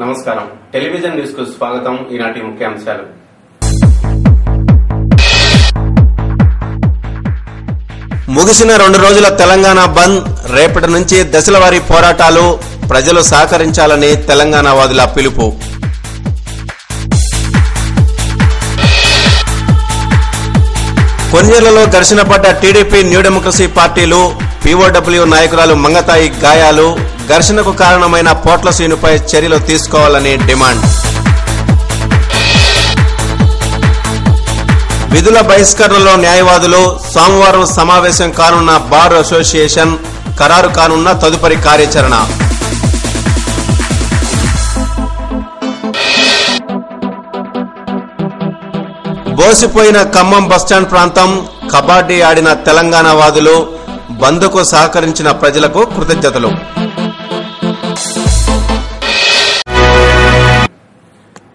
నమస్కారం. Television news కు స్వాగతం. ఈనాటి ముఖ్యాంశాలు. ముగిసిన 2 రోజుల తెలంగాణ బంద్, రేపటి నుంచి దశలవారీ పోరాటాలు, ప్రజలు సహకరించాలని తెలంగాణ వాదుల పిలుపు. కొన్నేళ్లలో ఘర్షణ పడ్డ టీడీపీ, న్యూ డెమోక్రసీ పార్టీలు, పీఓడబ్ల్యూ నాయకురాలు మంగతాయి గాయాలు, ఘర్షణకు కారణమైన పోట్ల శ్రీనుపై చర్యలు తీసుకోవాలని డిమాండ్. విధుల బహిష్కరణలో న్యాయవాదులు, సోమవారం సమావేశం కానున్న బార్ అసోసియేషన్, ఖరారు కానున్న తదుపరి కార్యాచరణ. బోసిపోయిన ఖమ్మం బస్టాండ్ ప్రాంతం, కబడ్డీ ఆడిన తెలంగాణ వాదులు, బంద్కు సహకరించిన ప్రజలకు కృతజ్ఞతలు.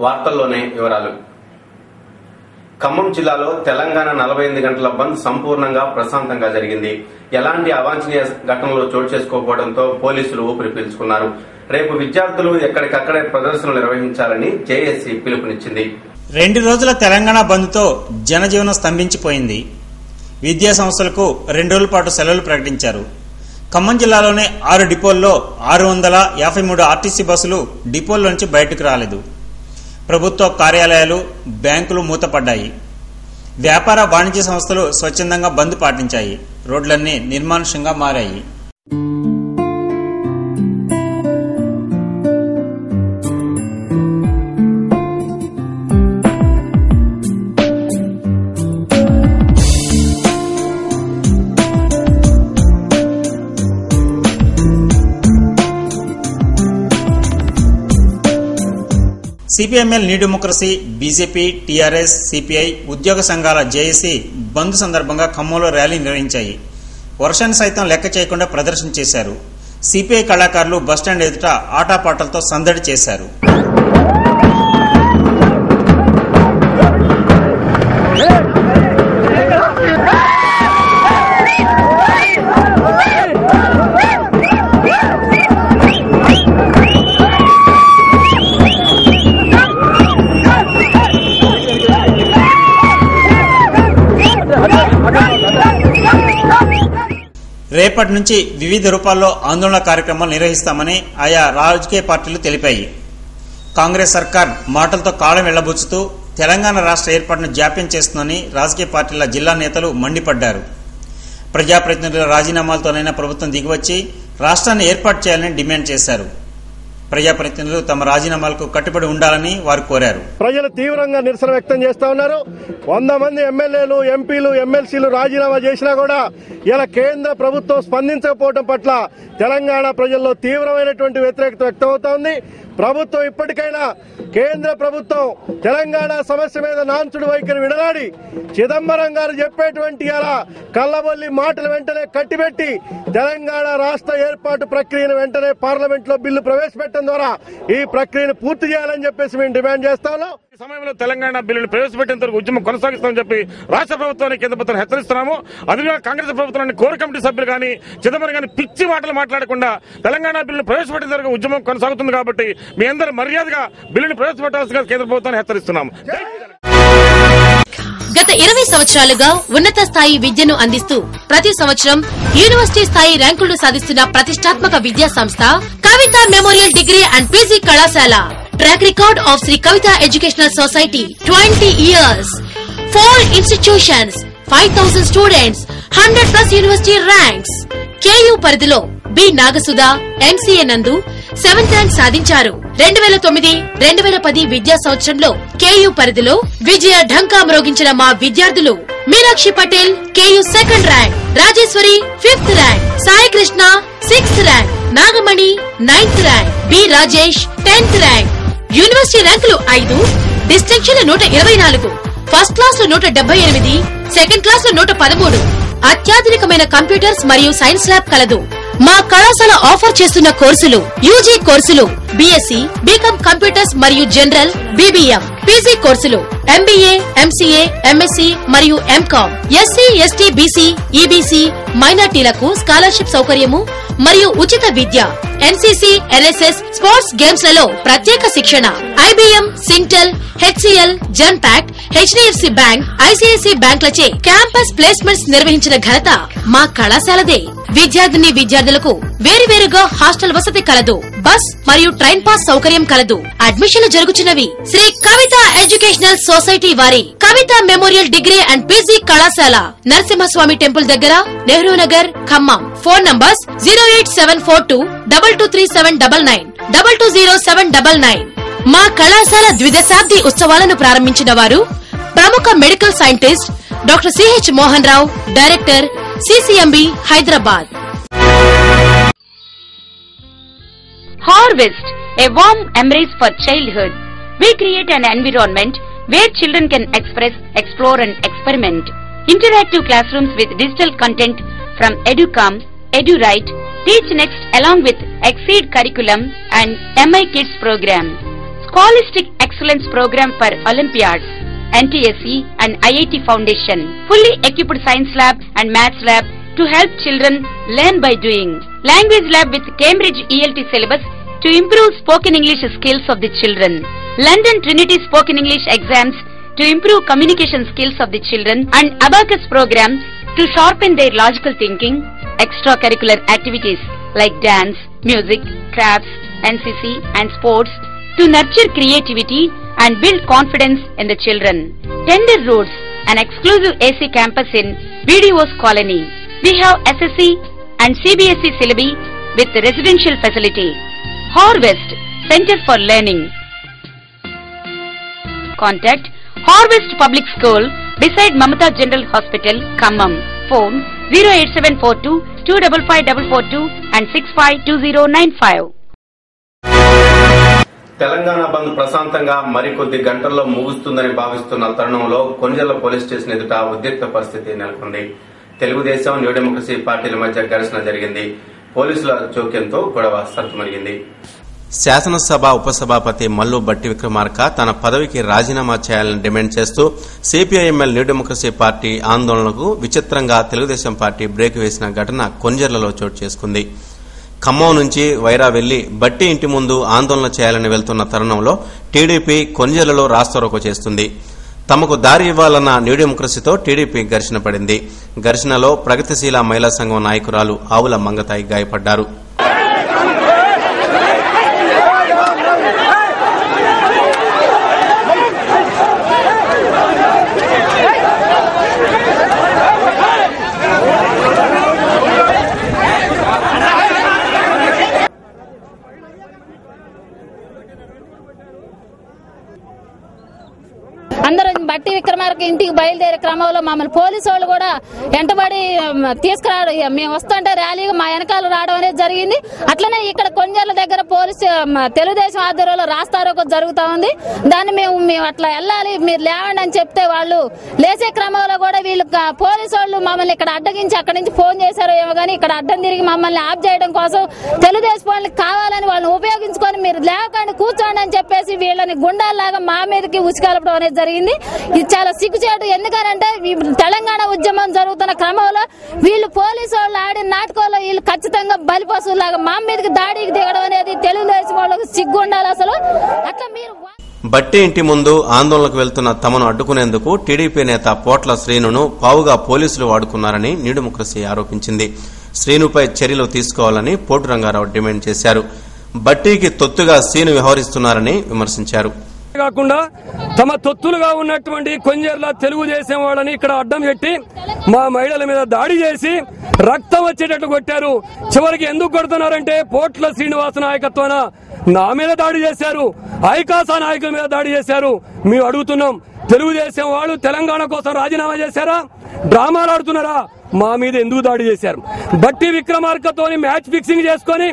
వార్తల్లోనే వివరాలు. ఖమ్మం జిల్లాలో తెలంగాణ 48 గంటల బంద్ సంపూర్ణంగా ప్రశాంతంగా జరిగింది. ఎలాంటి అవాంఛనీయ ఘటనలు చోటు చేసుకోకపోవడంతో పోలీసులు ఊపిరి పీల్చుకున్నారు. రేపు విద్యార్థులు ఎక్కడికక్కడే ప్రదర్శనలు నిర్వహించాలని జేఏసీ పిలుపునిచ్చింది. 2 రోజుల తెలంగాణ బంద్తో జనజీవనం స్తంభించిపోయింది. విద్యా సంస్థలకు 2 రోజుల పాటు సెలవులు ప్రకటించారు. ఖమ్మం జిల్లాలోని 6 డిపోల్లో 653 ఆర్టీసీ బస్సులు డిపోల్లోంచి బయటకు రాలేదు. ప్రభుత్వ కార్యాలయాలు, బ్యాంకులు మూతపడ్డాయి. వ్యాపార వాణిజ్య సంస్థలు స్వచ్ఛందంగా బంద్ పాటించాయి. రోడ్లన్నీ నిర్మానుష్యంగా మారాయి. CPML, new democracy, BJP, TRS, CPI, ఉద్యోగ సంఘాల జేఏసీ బంద్ సందర్భంగా ఖమ్మంలో ర్యాలీ నిర్వహించాయి. వర్షాన్ని సైతం లెక్క చేయకుండా ప్రదర్శన చేశారు. సిపిఐ కళాకారులు బస్టాండ్ ఎదుట ఆటాపాటలతో సందడి చేశారు. రేపటి నుంచి వివిధ రూపాల్లో ఆందోళన కార్యక్రమాలు నిర్వహిస్తామని ఆయా రాజకీయ పార్టీలు తెలిపాయి. కాంగ్రెస్ సర్కార్ మాటలతో కాలం వెళ్లబుచ్చుతూ తెలంగాణ రాష్ట్ర ఏర్పాటును జాప్యం చేస్తుందని రాజకీయ పార్టీల జిల్లా నేతలు మండిపడ్డారు. ప్రజాప్రతినిధుల రాజీనామాలతోనైనా ప్రభుత్వం దిగివచ్చి రాష్ట్రాన్ని ఏర్పాటు చేయాలని డిమాండ్ చేశారు. ప్రజాప్రతినిధులు తమ రాజీనామాలకు కట్టుబడి ఉండాలని వారు కోరారు. ప్రజలు తీవ్రంగా నిరసన వ్యక్తం చేస్తా ఉన్నారు. 100 మంది ఎమ్మెల్యేలు, ఎంపీలు, ఎమ్మెల్సీలు రాజీనామా చేసినా కూడా ఇలా కేంద్ర ప్రభుత్వం స్పందించకపోవడం పట్ల తెలంగాణ ప్రజల్లో తీవ్రమైనటువంటి వ్యతిరేకత వ్యక్తమవుతోంది. ప్రభుత్వం ఇప్పటికైనా, కేంద్ర ప్రభుత్వం తెలంగాణ సమస్య మీద నాన్సుడు వైఖరి విడనాడి చిదంబరం గారు చెప్పేటువంటి అలా కల్లబొల్లి మాటలు వెంటనే కట్టిబెట్టి తెలంగాణ రాష్ట్ర ఏర్పాటు ప్రక్రియను వెంటనే పార్లమెంట్ లో బిల్లు ప్రవేశపెట్టడం ద్వారా ఈ ప్రక్రియను పూర్తి చేయాలని చెప్పేసి మేము డిమాండ్ చేస్తాము. ఈ సమయంలో తెలంగాణ బిల్లును ప్రవేశపెట్టేంత వరకు ఉద్యమం కొనసాగిస్తామని చెప్పి రాష్ట్ర ప్రభుత్వానికి కేంద్ర ప్రభుత్వాన్ని హెచ్చరిస్తున్నాము. అదిగా కాంగ్రెస్ ప్రభుత్వాన్ని కోర్ కమిటీ సభ్యులు కానీ చిదంబరం కానీ పిచ్చి మాటలు మాట్లాడకుండా తెలంగాణ బిల్లును ప్రవేశపెట్టిన వరకు ఉద్యమం కొనసాగుతుంది. కాబట్టి మీ అందరూ మర్యాదగా బిల్లును ప్రవేశపెట్టాల్సిందిగా కేంద్ర ప్రభుత్వాన్ని హెచ్చరిస్తున్నాము. గత 20 సంవత్సరాలుగా ఉన్నత స్థాయి విద్యను అందిస్తూ ప్రతి సంవత్సరం యూనివర్సిటీ స్థాయి ర్యాంకులు సాధిస్తున్న ప్రతిష్టాత్మక విద్యా సంస్థ Kavitha memorial degree and PG కళాశాల. Track record of Shri Kavitha educational society 20 years, 4 institutions, 5,000 students, 100+ university ranks. KU పరిధిలో బి నాగసుధ ఎంసీఏ నందు 7th ర్యాంక్ సాధించారు. 2009-2010 విద్యా సంవత్సరంలో కేయూ పరిధిలో విజయ ఢంకా మ్రోగించిన మా విద్యార్థులు Meenakshi Patel KU 2nd rank, Rajeshwari 5th rank, Sai Krishna 6th rank, Nagamani 9th rank, B Rajesh 10th rank. University ర్యాంకులు 5, డిస్టింక్షన్లు 124, ఫస్ట్ క్లాస్ లో 178, సెకండ్ క్లాస్ లో 113. అత్యాధునికమైన కంప్యూటర్స్ మరియు సైన్స్ ల్యాబ్ కలదు. మా కళాశాల ఆఫర్ చేస్తున్న కోర్సులు యూజీ కోర్సులు బీఎస్సీ, బీకాం కంప్యూటర్స్ మరియు జనరల్, బీబీఎం, పీజీ కోర్సులు ఎంబీఏ, ఎంసీఏ, ఎంఎస్సీ మరియు MCom. SC, ST, BC, EBC మైనార్టీలకు స్కాలర్షిప్ సౌకర్యము మరియు ఉచిత విద్య. ఎన్సీసీ, ఎన్ఎస్ఎస్, స్పోర్ట్స్ గేమ్స్ లలో ప్రత్యేక శిక్షణ. IBM, Syntel, HCL, Genpact, HDFC bank, ICICI బ్యాంకులచే క్యాంపస్ ప్లేస్మెంట్స్ నిర్వహించిన ఘనత మా కళాశాలదే. విద్యార్థులకు వేరువేరుగా హాస్టల్ వసతి కలదు. బస్ మరియు ట్రైన్ పాస్ సౌకర్యం కలదు. అడ్మిషన్లు జరుగుతున్నవి శ్రీ కవిత ఎడ్యుకేషనల్ సొసైటీ వారి Kavitha memorial degree and PG కళాశాల, నరసింహస్వామి టెంపుల్ దగ్గర, నెహ్రూ నగర్, ఖమ్మం. Phone numbers 08742223799, 220799. మా కళాశాల ద్విదశాబ్ది ఉత్సవాలను ప్రారంభించిన వారు ప్రముఖ medical scientist doctor Ch Mohan Rao, director, CCMB, Hyderabad. Harvest, a warm embrace for childhood. We create an environment where children can express, explore and experiment. Interactive classrooms with digital content from EduCom, EduRite, Teach Next along with Exceed curriculum and MI Kids program. Scholastic excellence program for Olympiads, NTSE and IIT Foundation. Fully equipped science lab and maths lab to help children learn by doing. Language lab with Cambridge ELT syllabus to improve spoken English skills of the children. London Trinity spoken English exams to improve communication skills of the children, and Abacus program to sharpen their logical thinking. Extracurricular activities like dance, music, crafts, NCC and sports to nurture creativity and build confidence in the children. Tender roads, an exclusive AC campus in BDO's colony. We have SSC and CBSE syllabi with residential facility. Harvest, Center for Learning. Contact Harvest Public School beside Mamata General Hospital, Khammam. Phone 08742 255442 and 652095. Telangana బంద్ ప్రశాంతంగా మరికొద్ది గంటల్లో ముగుస్తుందని భావిస్తున్న తరుణంలో కొణిజల్ల police station ఎదుట ఉద్రిక్త పరిస్థితి నెలకొంది. Telugu Desam, new democracy పార్టీల మధ్య ఘర్షణ జరిగింది. పోలీసుల జోక్యంతో గొడవ సద్దుమణిగింది. శాసనసభ ఉపసభాపతి మల్లు బట్టి విక్రమార్క తన పదవికి రాజీనామా చేయాలని డిమాండ్ చేస్తూ సిపిఐఎంఎల్ న్యూ డెమోక్రసీ పార్టీ ఆందోళనకు విచిత్రంగా తెలుగుదేశం పార్టీ బ్రేక్ వేసిన ఘటన కొణిజర్లలో చోటు చేసుకుంది. ఖమ్మం నుంచి వైరా వెళ్లి బట్టి ఇంటి ముందు ఆందోళన చేయాలని వెళ్తున్న తరుణంలో టీడీపీ కొణిజర్లలో రాస్తారోకో చేస్తుంది. తమకు దారి ఇవ్వాలన్న న్యూ డెమోక్రసీతో టీడీపీ ఘర్షణ పడింది. ఘర్షణలో ప్రగతిశీల మహిళా సంఘం నాయకురాలు ఆవుల మంగతాయి గాయపడ్డారు. అందరూ బట్టి విక్రమార్క ఇంటికి బయలుదేరే క్రమంలో మమ్మల్ని పోలీసు వాళ్ళు కూడా వెంటబడి తీసుకురావడం, మేము వస్తుంటే ర్యాలీగా మా వెనకాల రావడం అనేది జరిగింది. అట్లనే ఇక్కడ కొణిజర్ల దగ్గర పోలీసు తెలుగుదేశం ఆధ్వర్యంలో రాస్తారోకో జరుగుతా ఉంది. దాన్ని మేము అట్లా వెళ్ళాలి, మీరు లేవండి అని చెప్తే వాళ్ళు లేచే క్రమంలో కూడా వీళ్ళు పోలీసు వాళ్ళు మమ్మల్ని ఇక్కడ అడ్డగించి అక్కడి నుంచి ఫోన్ చేశారో ఏమో కానీ ఇక్కడ అడ్డం తిరిగి మమ్మల్ని ఆఫ్ చేయడం కోసం తెలుగుదేశం వాళ్ళకి కావాలని వాళ్ళని ఉపయోగించుకొని మీరు లేవకండి కూర్చోండి అని చెప్పేసి వీళ్ళని గుండాల్లాగా మా మీదకి ఉచికలపడం అనేది జరిగింది. ఇది చాలా సిగ్గుచేటు. ఎందుకంటే తెలంగాణ ఉద్యమం జరుగుతున్న క్రమంలో వీళ్ళు పోలీసు వాళ్ళు ఆడిన నాటకంలో వీళ్ళు ఖచ్చితంగా బలిపశువులాగా మా మీదకి దాడికి దిగడం అనేది తెలుగుదేశం వాళ్ళకి సిగ్గు ఉండాలి అసలు. అట్లా మీరు బట్టి ఇంటి ముందు ఆందోళనకు వెళ్తున్న తమను అడ్డుకునేందుకు టీడీపీ నేత పోట్ల శ్రీనును పావుగా పోలీసులు వాడుకున్నారని న్యూ డెమోక్రసీ ఆరోపించింది. శ్రీనుపై చర్యలు తీసుకోవాలని పోటు రంగారావు డిమాండ్ చేశారు. బట్టీకి తొత్తుగా శ్రీను వ్యవహరిస్తున్నారని విమర్శించారు. కాకుండా తమ తొత్తులుగా ఉన్నటువంటి కొంజర్ల తెలుగుదేశం వాళ్ళని ఇక్కడ అడ్డం పెట్టి మా మహిళల మీద దాడి చేసి రక్తం వచ్చేటట్టు కొట్టారు. చివరికి ఎందుకు కొడుతున్నారంటే పోట్ల శ్రీనివాస నాయకత్వాన నా మీద దాడి చేశారు, ఐకాసా నాయకుల మీద దాడి చేశారు. మేము అడుగుతున్నాం, తెలుగుదేశం వాళ్ళు తెలంగాణ కోసం రాజీనామా చేశారా, డ్రామాలు ఆడుతున్నారా? మా మీద ఎందుకు దాడి చేశారు? బట్టి విక్రమార్కతో మ్యాచ్ ఫిక్సింగ్ చేసుకుని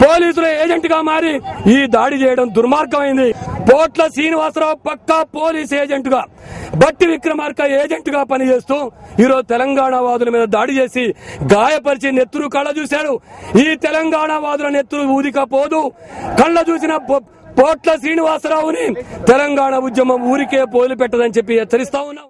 పోలీసుల ఏజెంట్ గా మారి ఈ దాడి చేయడం దుర్మార్గమైంది. పోట్ల శ్రీనివాసరావు పక్కా పోలీస్ ఏజెంట్ గా, బట్టి విక్రమార్క ఏజెంట్ గా పనిచేస్తూ ఈరోజు తెలంగాణ వాదుల మీద దాడి చేసి గాయపరిచి నెత్తురు కళ్ళ చూశారు. ఈ తెలంగాణ వాదుల నెత్తురు ఊదికపోదు. కళ్ళ చూసిన పోట్ల శ్రీనివాసరావుని తెలంగాణ ఉద్యమం ఊరికే పోలి పెట్టదని చెప్పి హెచ్చరిస్తా ఉన్నాం.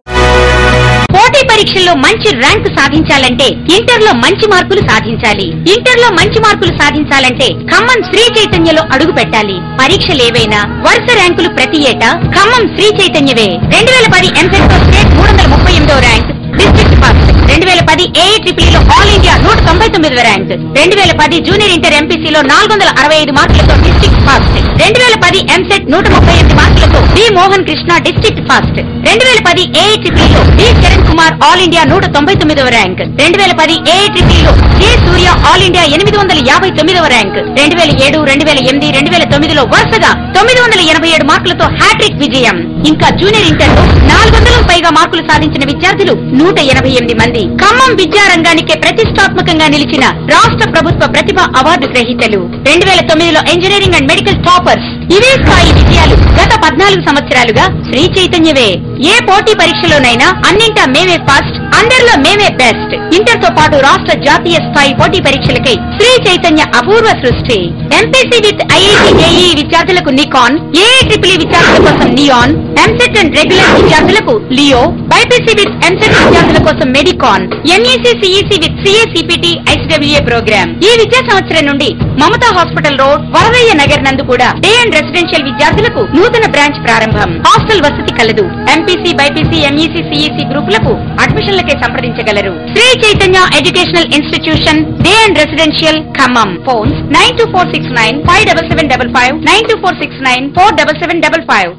పోటీ పరీక్షల్లో మంచి ర్యాంకు సాధించాలంటే ఇంటర్లో మంచి మార్కులు సాధించాలి. ఇంటర్లో మంచి మార్కులు సాధించాలంటే ఖమ్మం శ్రీ చైతన్యలో అడుగు పెట్టాలి. పరీక్షలేవైనా వరుస ర్యాంకులు ప్రతి ఏటా ఖమ్మం శ్రీ చైతన్యవే. 2010 ఎంసెట్ లో స్టేట్ 338వ ర్యాంక్, డిస్ట్రిక్ట్ ఫస్ట్. 2010 ఏఐట్రిపుల్ లో ఆల్ ఇండియా 199వ ర్యాంక్. 2010 జూనియర్ ఇంటర్ ఎంపీసీలో 465 మార్కులతో డిస్ట్రిక్ట్ ఫస్ట్. 2010 ఎంసెట్ 138 మార్కులతో B Mohan Krishna district first. 2010 AI triple లో B Charan Kumar all India 199వ ర్యాంక్. 2010 ఏఐట్రిపుల్ లో కె సూర్య ఆల్ ఇండియా 859వ ర్యాంక్. 2007, 2008, 2009 లో వరుసగా 987 మార్కులతో హ్యాట్రిక్ విజయం. ఇంకా జూనియర్ ఇంటర్ లో 400కు పైగా మార్కులు సాధించిన విద్యార్థులు 188 మంది. ఖమ్మం విద్యారంగానికే ప్రతిష్టాత్మకంగా నిలిచిన రాష్ట్ర ప్రభుత్వ ప్రతిభ అవార్డు గ్రహీతలు. 2009లో ఇంజనీరింగ్ అండ్ మెడికల్ టాపర్స్. ఇవే స్థాయి విజయాలు గత 14 సంవత్సరాలుగా శ్రీ చైతన్యవే. ఏ పోటీ పరీక్షలోనైనా అన్నింటా మేమే ఫస్ట్, అందరిలో మేమే బెస్ట్. ఇంటర్ తో పాటు రాష్ట్ర జాతీయ స్థాయి పోటీ పరీక్షలకై శ్రీ చైతన్య అపూర్వ సృష్టి. ఎంపీసీ విత్ ఐఐటీ జేఈఈ విద్యార్థులకు నికాన్, ఏఐట్రిపుల్ విద్యార్థుల కోసం నియాన్, ఎంసెట్ అండ్ రెగ్యులర్ విద్యార్థులకు లియో, బైపీసీ విత్ ఎంసెట్ విద్యార్థుల కోసం Medicon, MEC CEC with CA CPT ICWA programme. ఈ విద్యా సంవత్సరం నుండి మమతా హాస్పిటల్ రోడ్, వరదయ్య నగర్ నందు కూడా డే అండ్ రెసిడెన్షియల్ విద్యార్థులకు నూతన బ్రాంచ్ ప్రారంభం. హాస్టల్ వసతి కలదు. ఎంపీసీ, బైపీసీ, ఎంఈసీ, సిఈసీ గ్రూపులకు అడ్మిషన్లకే సంప్రదించగలరు. Shri Chaitanya educational institution, day and residential, Khammam. Phones 92469 57755, 92469 47755.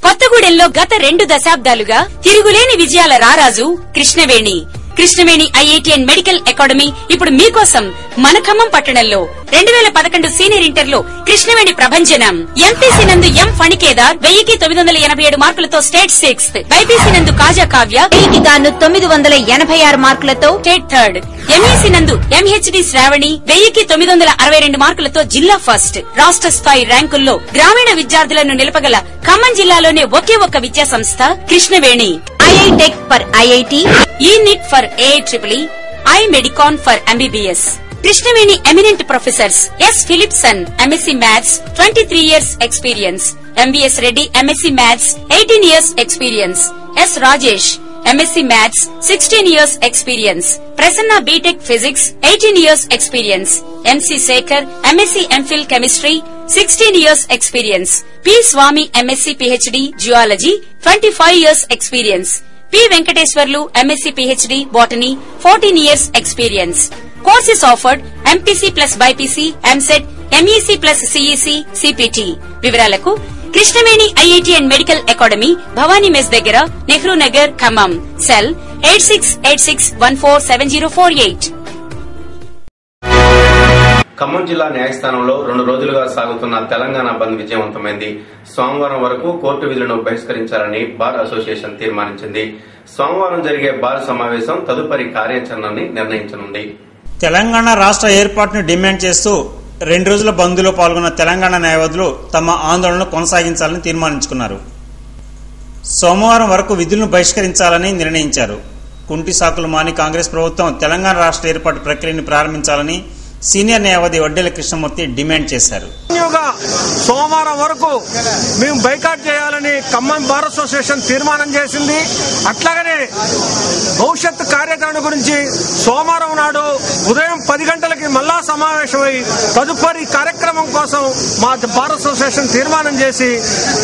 కొత్తగూడెంలో గత 2 దశాబ్దాలుగా తిరుగులేని విజయాల రారాజు Krishnaveni. Krishnaveni IIT and medical academy ఇప్పుడు మీకోసం మన ఖమ్మం పట్టణంలో 2011 సీనియర్ ఇంటర్ లో కృష్ణవేణి ప్రభంజనం. ఎంపీసీ నందు ఎం ఫణికేదార్ 1987 మార్కులతో స్టేట్ 6th. బైపీసీ నందు కాజా కావ్య 986 మార్కులతో స్టేట్ 3rd. ఎంఈసీ నందు ఎంహెచ్డి శ్రావణి 1962 మార్కులతో జిల్లా ఫస్ట్. రాష్ట్ర స్థాయి ర్యాంకుల్లో గ్రామీణ విద్యార్థులను నిలపగల ఖమ్మం జిల్లాలోనే ఒకే ఒక్క విద్యా సంస్థ Krishnaveni. IITech for IIT, ENIT for AI triple, I Medicon for MBBS. Krishnaveni eminent professors S Philipson MSc maths 23 years experience. MVS Reddy MSc maths 18 years experience. S Rajesh MSc maths 16 years experience. Prasanna BTech physics 18 years experience. MC Sekhar MSc MPhil chemistry 16 years experience. P Swamy MSc PhD geology 25 years experience. P Venkateswarlu MSc PhD botany 14 years experience. Courses offered MPC plus BiPC, EAMCET, MEC plus CEC, CPT. వివరాలకు Krishnaveni IIT and medical academy, Bhavani mess దగ్గర, Nehru Nagar, Khammam. Cell 8686147048. Khammam జిల్లా న్యాయస్థానంలో 2 రోజులుగా సాగుతున్న తెలంగాణ బంద్ విజయవంతమైంది. సోమవారం వరకు court విధులను బహిష్కరించాలని బార్ అసోసియేషన్ తీర్మానించింది. సోమవారం జరిగే బార్ సమావేశం తదుపరి కార్యాచరణని నిర్ణయించనుంది. తెలంగాణ రాష్ట్ర ఏర్పాటును డిమాండ్ చేస్తూ 2 రోజుల బంద్లో పాల్గొన్న తెలంగాణ న్యాయవాదులు తమ ఆందోళనను కొనసాగించాలని తీర్మానించుకున్నారు. సోమవారం వరకు విధులను బహిష్కరించాలని నిర్ణయించారు. కుంటి సాకులు మాని కాంగ్రెస్ ప్రభుత్వం తెలంగాణ రాష్ట్ర ఏర్పాటు ప్రక్రియను ప్రారంభించాలని సీనియర్ న్యాయవాది వడ్డేల కృష్ణమూర్తి డిమాండ్ చేశారు. సోమవారం వరకు మేము బైకాట్ చేయాలని ఖమ్మం బార్ అసోసియేషన్ తీర్మానం చేసింది. అట్లాగనే భవిష్యత్ కార్యాచరణ గురించి సోమవారం నాడు ఉదయం 10 గంటలకి మళ్ళా సమావేశమై తదుపరి కార్యక్రమం కోసం మా బార్ అసోసియేషన్ తీర్మానం చేసి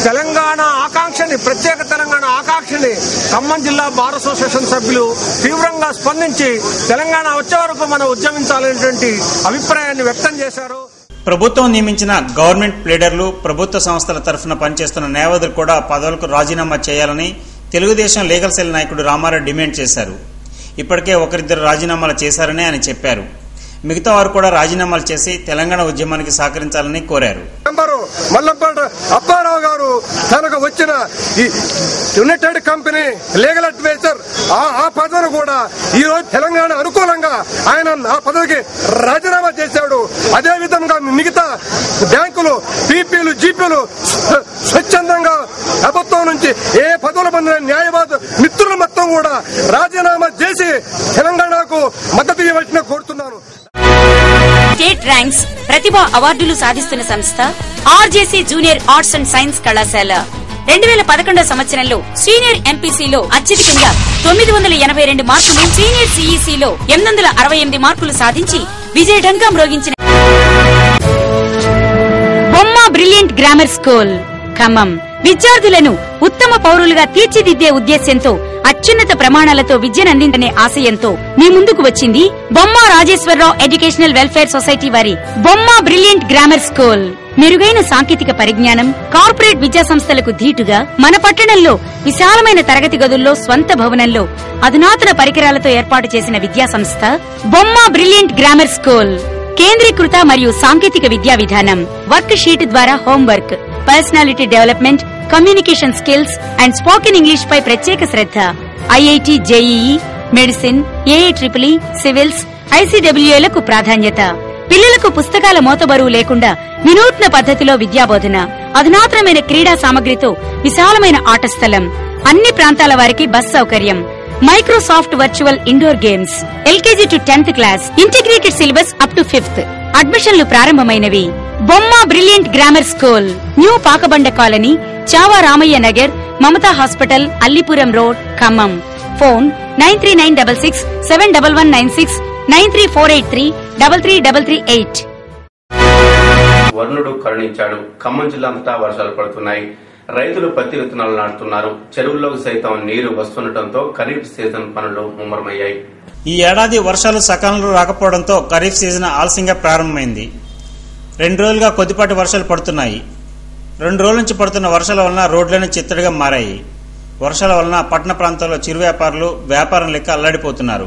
తెలంగాణ ఆకాంక్షని, ప్రత్యేక తెలంగాణ ఆకాంక్షని ఖమ్మం జిల్లా బార్ అసోసియేషన్ సభ్యులు తీవ్రంగా స్పందించి తెలంగాణ వచ్చే వరకు మనం ఉద్యమించాలనేటువంటి అభిప్రాయాన్ని వ్యక్తం చేశారు. ప్రభుత్వం నియమించిన గవర్నమెంట్ ప్లీడర్లు, ప్రభుత్వ సంస్థల తరఫున పనిచేస్తున్న న్యాయవాదులు కూడా పదవులకు రాజీనామా చేయాలని తెలుగుదేశం లీగల్ సెల్ నాయకుడు రామారావు డిమాండ్ చేశారు. ఇప్పటికే ఒకరిద్దరు రాజీనామాలు చేశారని ఆయన చెప్పారు. మిగతా వారు కూడా రాజీనామాలు చేసి తెలంగాణ ఉద్యమానికి సహకరించాలని కోరారు. మల్లంపల్లి అప్పారావు గారు తనకు వచ్చిన ఈ యునైటెడ్ కంపెనీ లీగల్ అడ్వైజర్ ఆ పదవిని కూడా ఈ రోజు తెలంగాణ అనుకూలంగా ఆయన ఆ పదవికి రాజీనామా చేశాడు. అదే విధంగా మిగతా బ్యాంకులు, పీపీలు, జీపీలు స్వచ్ఛందంగా ప్రభుత్వం నుంచి ఏ పదవులు పొందిన న్యాయవాద మిత్రులు మొత్తం కూడా రాజీనామా చేసి తెలంగాణకు మద్దతు ఇవ్వాల్సిన కోరుతున్నాను. స్టేట్ ర్యాంక్స్, ప్రతిభా అవార్డులు సాధిస్తున్న సంస్థ RJC junior arts and science కళాశాల 2011 సంవత్సరంలో సీనియర్ ఎంపీసీలో అత్యధికంగా 982 మార్కులు, సీనియర్ సిఈసీలో 868 మార్కులు సాధించి విజయఢంకా మ్రోగించిన బొమ్మ బ్రిలియంట్ గ్రామర్ స్కూల్ ఖమ్మం విద్యార్థులను ఉత్తమ పౌరులుగా తీర్చిదిద్దే ఉద్దేశ్యంతో అత్యున్నత ప్రమాణాలతో విద్యనందించనే ఆశయంతో మీ ముందుకు వచ్చింది బొమ్మ రాజేశ్వరరావు ఎడ్యుకేషనల్ వెల్ఫేర్ సొసైటీ వారి బొమ్మ బ్రిలియంట్ గ్రామర్ స్కూల్. మెరుగైన సాంకేతిక పరిజ్ఞానం, కార్పొరేట్ విద్యా సంస్థలకు ధీటుగా మన పట్టణంలో విశాలమైన తరగతి గదుల్లో, స్వంత భవనంలో అధునాతన పరికరాలతో ఏర్పాటు చేసిన విద్యా సంస్థ బొమ్మ బ్రిలియంట్ గ్రామర్ స్కూల్. కేంద్రీకృత మరియు సాంకేతిక విద్యా విధానం, వర్క్ షీట్ ద్వారా homework, personality development, communication skills and spoken English పై ప్రత్యేక శ్రద్ధ, IIT, JEE, medicine, AI triple, civils, ఐసీడబ్ల్యూఏలకు ప్రాధాన్యత. పిల్లలకు పుస్తకాల మోతబరువు లేకుండా వినూత్న పద్ధతిలో విద్యాబోధన, అధునాతనమైన క్రీడా సామగ్రితో విశాలమైన ఆట స్థలం, అన్ని ప్రాంతాల వారికి బస్ సౌకర్యం, Microsoft virtual indoor games, LKG to 10th class, integrated syllabus up to 5th. అడ్మిషన్లు ప్రారంభమైనవి. Bomma brilliant grammar school, new Pakabanda colony, Chava Ramaiah Nagar, Mamata hospital, Allipuram road, Khammam. Phone 9396671196, 9348333338. వరుణుడు కరుణించాడు. ఖమ్మం జిల్లా అంతటా వర్షాలు పడుతున్నాయి. రైతులు పత్తి విత్తనాలు నాటుతున్నారు. చెరువుల్లోకి సైతం నీరు వస్తుండటంతో ఖరీఫ్ సీజన్ పనులు ముమ్మరమయ్యాయి. ఈ ఏడాది వర్షాలు సకాలంలో రాకపోవడంతో ఖరీఫ్ సీజన్ ఆలస్యంగా ప్రారంభమైంది. 2 రోజులుగా కొద్దిపాటి వర్షాలు పడుతున్నాయి. 2 రోజుల నుంచి పడుతున్న వర్షాల వలన రోడ్లన్నీ చిత్తడిగా మారాయి. వర్షాల వలన పట్టణ ప్రాంతాల్లో చిరు వ్యాపారులు వ్యాపారం లెక్క అల్లాడిపోతున్నారు.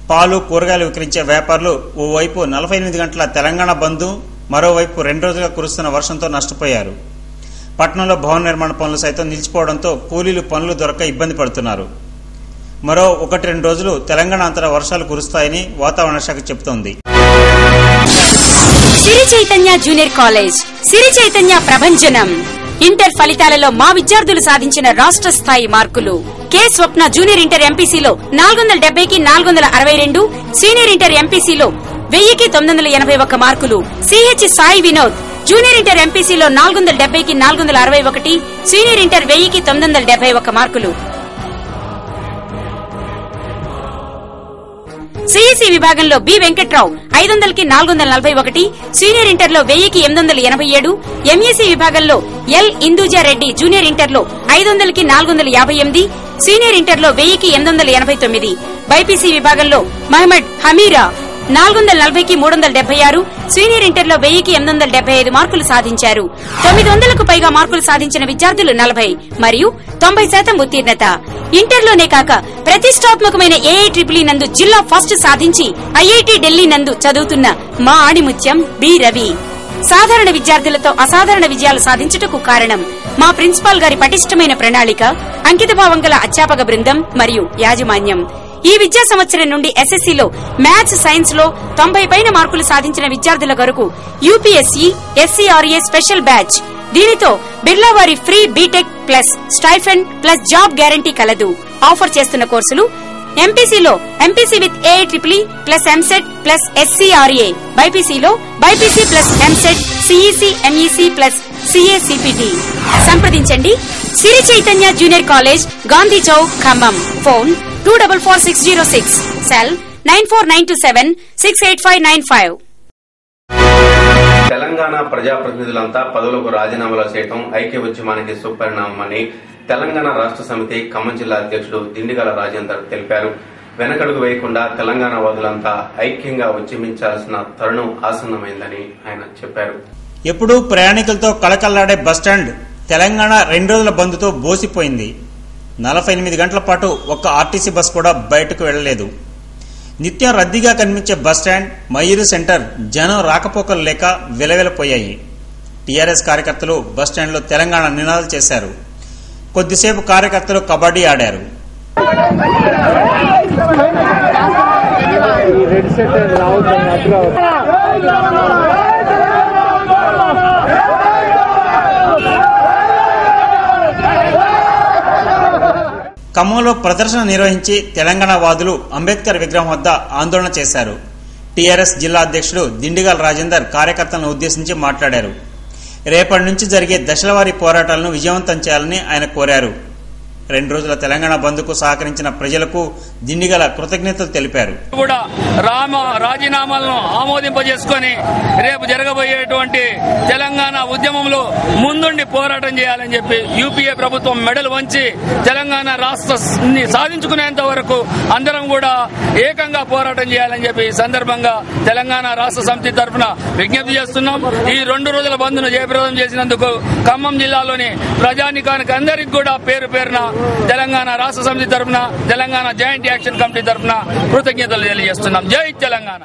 పాలు, కూరగాయలు విక్రయించే వ్యాపారులు ఓవైపు 48 గంటల తెలంగాణ బంద్, మరోవైపు 2 రోజులుగా కురుస్తున్న వర్షంతో నష్టపోయారు. పట్టణంలో భవన నిర్మాణ పనులు సైతం నిలిచిపోవడంతో కూలీలు పనులు దొరక ఇబ్బంది పడుతున్నారు. మరో 1-2 రోజులు తెలంగాణ అంతటా వర్షాలు కురుస్తాయని వాతావరణ శాఖ చెబుతోంది. సిరి చైతన్య జూనియర్ కాలేజ్, సిరి చైతన్య ప్రభంజనం. ఇంటర్ ఫలితాలలో మా విద్యార్థులు సాధించిన రాష్ట్ర స్థాయి మార్కులు. కె స్వప్న జూనియర్ ఇంటర్ ఎంపీసీలో 470కి 462, సీనియర్ ఇంటర్ ఎంపీసీలో 1000కి 981 మార్కులు. సిహెచ్ సాయి వినోద్ జూనియర్ ఇంటర్ ఎంపీసీలో 470కి 461, సీనియర్ ఇంటర్ 1000కి 971 మార్కులు. సిఈసీ విభాగంలో బి వెంకట్రావు 500కి 441, సీనియర్ ఇంటర్లో 1000కి 887, ఎంఈసీ విభాగంలో ఎల్ ఇందూజారెడ్డి జూనియర్ ఇంటర్లో 500కి 458, సీనియర్ ఇంటర్లో 1000కి 889, బైపీసీ విభాగంలో మహమ్మద్ హమీరా 440కి 376, సీనియర్ ఇంటర్లో 1000కి 875 మార్కులు సాధించారు. 900కు పైగా మార్కులు సాధించిన విద్యార్థులు 40 మరియు 90% ఉత్తీర్ణత. ఇంటర్లోనే కాక ప్రతిష్టాత్మకమైన ఏఐట్రిపుల్ నందు జిల్లా ఫస్ట్ సాధించి ఐఐటి ఢిల్లీ నందు చదువుతున్న మా ఆణిముత్యం బి రవి. సాధారణ విద్యార్థులతో అసాధారణ విజయాలు సాధించుటకు కారణం మా ప్రిన్సిపాల్ గారి పటిష్టమైన ప్రణాళిక, అంకితభావం గల అధ్యాపక బృందం మరియు యాజమాన్యం. ఈ విద్యా సంవత్సరం నుండి ఎస్ఎస్సీలో మ్యాథ్స్, సైన్స్ లో 90 పైన మార్కులు సాధించిన విద్యార్థుల కొరకు యూపీఎస్సీ, ఎస్సీఆర్ఏ స్పెషల్ బ్యాచ్. దీనితో బిర్లా వారి free BTech plus stipend plus job guarantee కలదు. ఆఫర్ చేస్తున్న కోర్సులు ఎంపీసీలో MPC with AI triple plus EAMCET plus SCRA, బైపీసీలో BiPC plus EAMCET, CEC, MEC plus CA CPT. సంప్రదించండి Siri Chaitanya junior college, Gandhi Chowk, Khammam. Phone 244606, cell 9492768595. Telangana ప్రజాప్రతినిధులంతా పదవులకు రాజీనామాలు చేయడం ఐక్య ఉద్యమానికి సుపరిణామమని తెలంగాణ రాష్ట్ర సమితి ఖమ్మం జిల్లా అధ్యక్షుడు దిండిగల రాజేందర్ తెలిపారు. వెనకడుగు వేయకుండా తెలంగాణ వాదులంతా ఐక్యంగా ఉద్యమించాల్సిన తరుణం ఆసన్నమైందని ఆయన చెప్పారు. ఎప్పుడూ ప్రయాణికులతో కళకళ్లాడే బస్టాండ్ తెలంగాణ 2 రోజుల బంద్తో బోసిపోయింది. 48 గంటల పాటు ఒక్క ఆర్టీసీ బస్ కూడా బయటకు వెళ్లలేదు. నిత్యం రద్దీగా కనిపించే బస్టాండ్, మయూరు సెంటర్ జనం రాకపోకలు లేక విలవిలపోయాయి. టీఆర్ఎస్ కార్యకర్తలు బస్టాండ్లో తెలంగాణ నినాదాలు చేశారు. కొద్దిసేపు కార్యకర్తలు కబడ్డీ ఆడారు. ఖమ్మంలో ప్రదర్శన నిర్వహించి తెలంగాణ వాదులు అంబేద్కర్ విగ్రహం వద్ద ఆందోళన చేశారు. టీఆర్ఎస్ జిల్లా అధ్యక్షుడు దిండిగల్ రాజేందర్ కార్యకర్తలను ఉద్దేశించి మాట్లాడారు. రేపటి నుంచి జరిగే దశలవారీ పోరాటాలను విజయవంతం చేయాలని ఆయన కోరారు. 2 రోజుల తెలంగాణ బంద్కు సహకరించిన ప్రజలకు దిండిగల కృతజ్ఞతలు తెలిపారు. కూడా రాజీనామాలను ఆమోదింపజేసుకొని రేపు జరగబోయేటువంటి తెలంగాణ ఉద్యమంలో ముందుండి పోరాటం చేయాలని చెప్పి యూపీఏ ప్రభుత్వం మెడలు వంచి తెలంగాణ రాష్ట్రాన్ని సాధించుకునేంత వరకు అందరం కూడా ఏకంగా పోరాటం చేయాలని చెప్పి ఈ సందర్భంగా తెలంగాణ రాష్ట్ర సమితి తరఫున విజ్ఞప్తి చేస్తున్నాం. ఈ 2 రోజుల బంద్ను జయప్రదం చేసినందుకు ఖమ్మం జిల్లాలోని ప్రజానికానికి అందరికీ కూడా పేరు పేరున తెలంగాణ రాష్ట్ర సమితి తరఫున, తెలంగాణ జాయింట్ యాక్షన్ కమిటీ తరఫున కృతజ్ఞతలు తెలియజేస్తున్నాం. జై తెలంగాణ.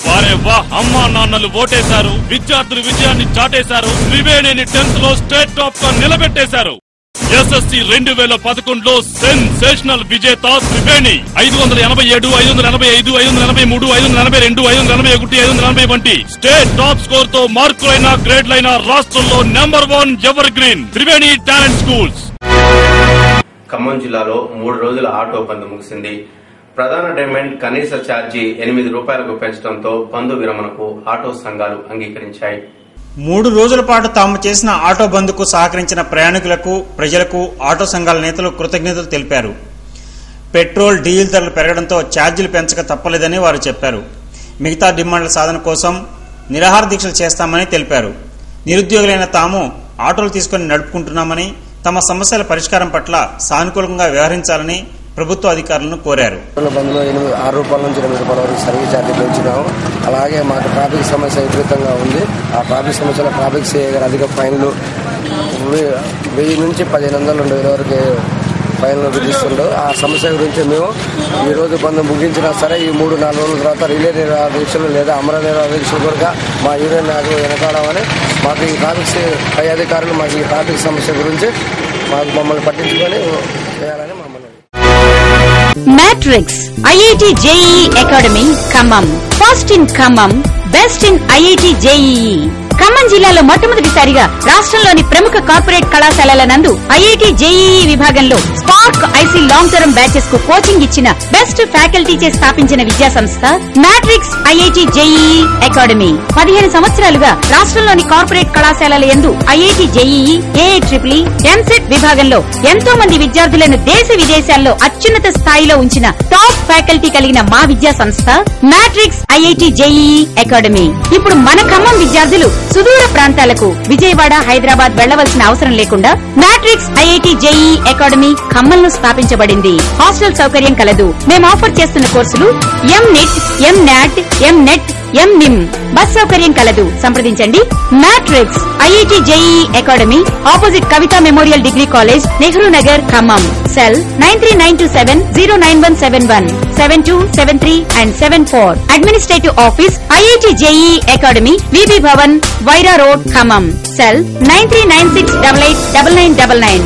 వారే వాహ్, అమ్మా నాన్నలు ఓటేశారు, విద్యార్థులు విజయాన్ని చాటేశారు, త్రివేణిని 10th లో స్టేట్ టాప్ గా నిలబెట్టేశారు. ఎస్ఎస్సి 2011లో సెన్సేషనల్ విజేత త్రివేణి 587, 585, 543, 542, 541, 540 వంటి స్టేట్ టాప్ స్కోర్ తో మార్కులైన గ్రేడ్లైన రాష్ట్రంలో #1 ever green Triveni talent schools. Khammam జిల్లాలో 3 రోజుల ఆటో బంద్ ముగిసింది. ప్రధాన డిమాండ్ కనీస ఛార్జీ 8 రూపాయలకు పెంచడంతో బంద్ విరమణకు ఆటో సంఘాలు అంగీకరించాయి. 3 రోజుల పాటు తాము చేసిన ఆటో బంద్కు సహకరించిన ప్రయాణికులకు, ప్రజలకు ఆటో సంఘాల నేతలు కృతజ్ఞతలు తెలిపారు. పెట్రోల్, డీజిల్ ధరలు పెరగడంతో ఛార్జీలు పెంచక తప్పలేదని వారు చెప్పారు. మిగతా డిమాండ్ల సాధన కోసం నిరాహార దీక్షలు చేస్తామని తెలిపారు. నిరుద్యోగులైన తాము ఆటోలు తీసుకుని నడుపుకుంటున్నామని, తమ సమస్యల పరిష్కారం పట్ల సానుకూలంగా వ్యవహరించాలని ప్రభుత్వ అధికారులను కోరారు. బంద్లో 6 రూపాయల నుంచి 8 రూపాయల వరకు సర్వీస్ ఛార్జీ పెంచినాము. అలాగే మాకు ట్రాఫిక్ సమస్య విపరీతంగా ఉంది. ఆ ట్రాఫిక్ సమస్యలో ట్రాఫిక్ సిఐ గారు అధిక ఫైన్లు 1000 నుంచి 1500, 2000 వరకు ఫైన్లు విధిస్తుండో ఆ సమస్య గురించి మేము ఈ రోజు బంద్ ముగించినా సరే ఈ 3-4 రోజుల తర్వాత రిలే నిరాదీక్షలు లేదా అమర నిరాదీక్షలు కూడా మా యూనియన్ నాయకులు వెనకాడమని, మాకు ఈ ట్రాఫిక్ పై అధికారులు మాకు ఈ ట్రాఫిక్ సమస్య గురించి మమ్మల్ని పట్టించుకొని చేయాలని మమ్మల్ని. Matrix IIT JEE Academy Khammam. First in Khammam, best in IIT JEE. Khammam జిల్లాలో మొట్టమొదటిసారిగా రాష్ట్రంలోని ప్రముఖ కార్పొరేట్ కళాశాలల నందు ఐఐటి జేఈఈ విభాగంలో spark IC long term batches కు కోచింగ్ ఇచ్చిన బెస్ట్ ఫ్యాకల్టీచే స్థాపించిన విద్యా సంస్థ మ్యాట్రిక్స్ ఐఐటి జేఈఈ అకాడమీ. 15 సంవత్సరాలుగా రాష్ట్రంలోని కార్పొరేట్ కళాశాలల యందు ఐఐటి జేఈఈ, ఏఐట్రిపుల్, ఎంసెట్ విభాగంలో ఎంతో మంది విద్యార్థులను దేశ విదేశాల్లో అత్యున్నత స్థాయిలో ఉంచిన టాప్ ఫ్యాకల్టీ కలిగిన మా విద్యా సంస్థ మ్యాట్రిక్స్ ఐఐటి జేఈఈ అకాడమీ. ఇప్పుడు మన ఖమ్మం విద్యార్థులు సుదూర ప్రాంతాలకు విజయవాడ, హైదరాబాద్ వెళ్లవలసిన అవసరం లేకుండా మ్యాట్రిక్స్ ఐఐటి జేఈఈ అకాడమీ ఖమ్మంలో స్థాపించబడింది. హాస్టల్ సౌకర్యం కలదు. మేము ఆఫర్ చేస్తున్న కోర్సులు ఎంనిట్, ఎంనాట్, ఎంనెట్, ఎంనిమ్. బస్ సౌకర్యం కలదు. సంప్రదించండి matrix IIT JEE academy, opposite Kavitha memorial degree college, Nehru Nagar, Khammam. Cell 9392709171, 7273 and 74. Administrative office IIT JEE academy, VB Bhavan, Wyra road, Khammam. Cell 9396889999.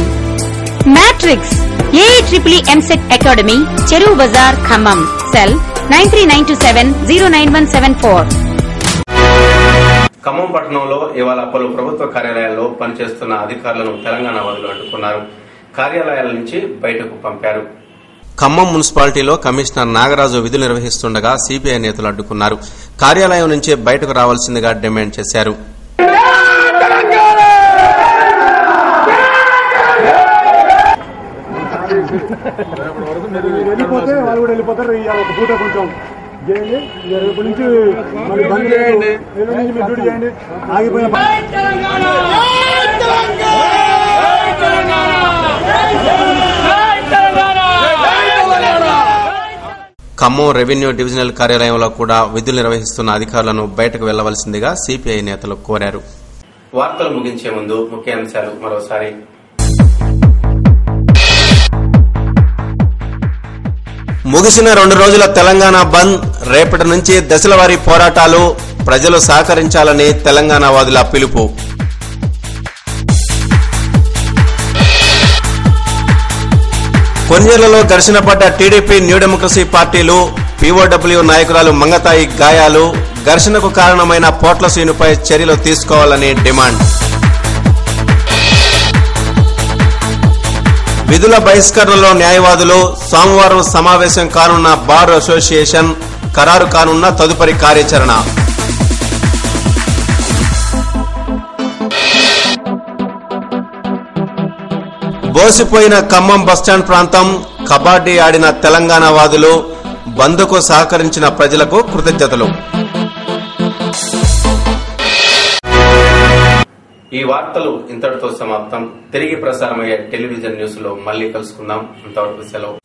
Matrix AI triple EAMCET academy, Cheruvu Bazar, Khammam. Cell 9392709174. Khammam పట్టణంలో ఇవాళ పలు ప్రభుత్వ కార్యాలయాల్లో పనిచేస్తున్న అధికారులను తెలంగాణ వాదులు అడ్డుకున్నారు. కార్యాలయాల నుంచి బయటకు పంపారు. ఖమ్మం మున్సిపాలిటీలో కమిషనర్ నాగరాజు విధులు నిర్వహిస్తుండగా సిపిఐ నేతలు అడ్డుకున్నారు. కార్యాలయం నుంచి బయటకు రావాల్సిందిగా డిమాండ్ చేశారు. వెళ్ళిపోతే వాళ్ళు కూడా వెళ్ళిపోతారు. ఒక పూట కొంచెం చేయండి, రేపు నుంచి మళ్ళీ బంద్ చేయండి, రేపు నుంచి మీరు డ్యూటీ చేయండి. ఆగిపోయిన ఖమ్మం రెవెన్యూ డివిజనల్ కార్యాలయంలో కూడా విధులు నిర్వహిస్తున్న అధికారులను బయటకు వెళ్లవలసిందిగా సిపిఐ నేతలు కోరారు. వార్తలు ముగించే ముందు ముఖ్యాంశాలు మరోసారి. ముగిసిన 2 రోజుల తెలంగాణ బంద్, రేపటి నుంచి దశలవారీ పోరాటాలు, ప్రజలు సహకరించాలని తెలంగాణ వాదుల పిలుపు. కొన్నేళ్లలో ఘర్షణ పడ్డ టీడీపీ న్యూ డెమోక్రసీ పార్టీలు, పీఓడబ్ల్యూ నాయకురాలు మంగతాయి గాయాలు, ఘర్షణకు కారణమైన పోట్ల శ్రీనుపై చర్యలు తీసుకోవాలని డిమాండ్. విధుల బహిష్కరణలో న్యాయవాదులు, సోమవారం సమావేశం కానున్న బార్ అసోసియేషన్, ఖరారు కానున్న తదుపరి కార్యాచరణ. బోసిపోయిన ఖమ్మం బస్టాండ్ ప్రాంతం, కబడ్డీ ఆడిన తెలంగాణ వాదులు, బంద్కు సహకరించిన ప్రజలకు కృతజ్ఞతలు. ఈ వార్తలు ఇంతటితో సమాప్తం. తిరిగి ప్రసారమయ్యే టెలివిజన్ న్యూస్ లో మళ్లీ కలుసుకుందాం. అంతవరకు సెలవు.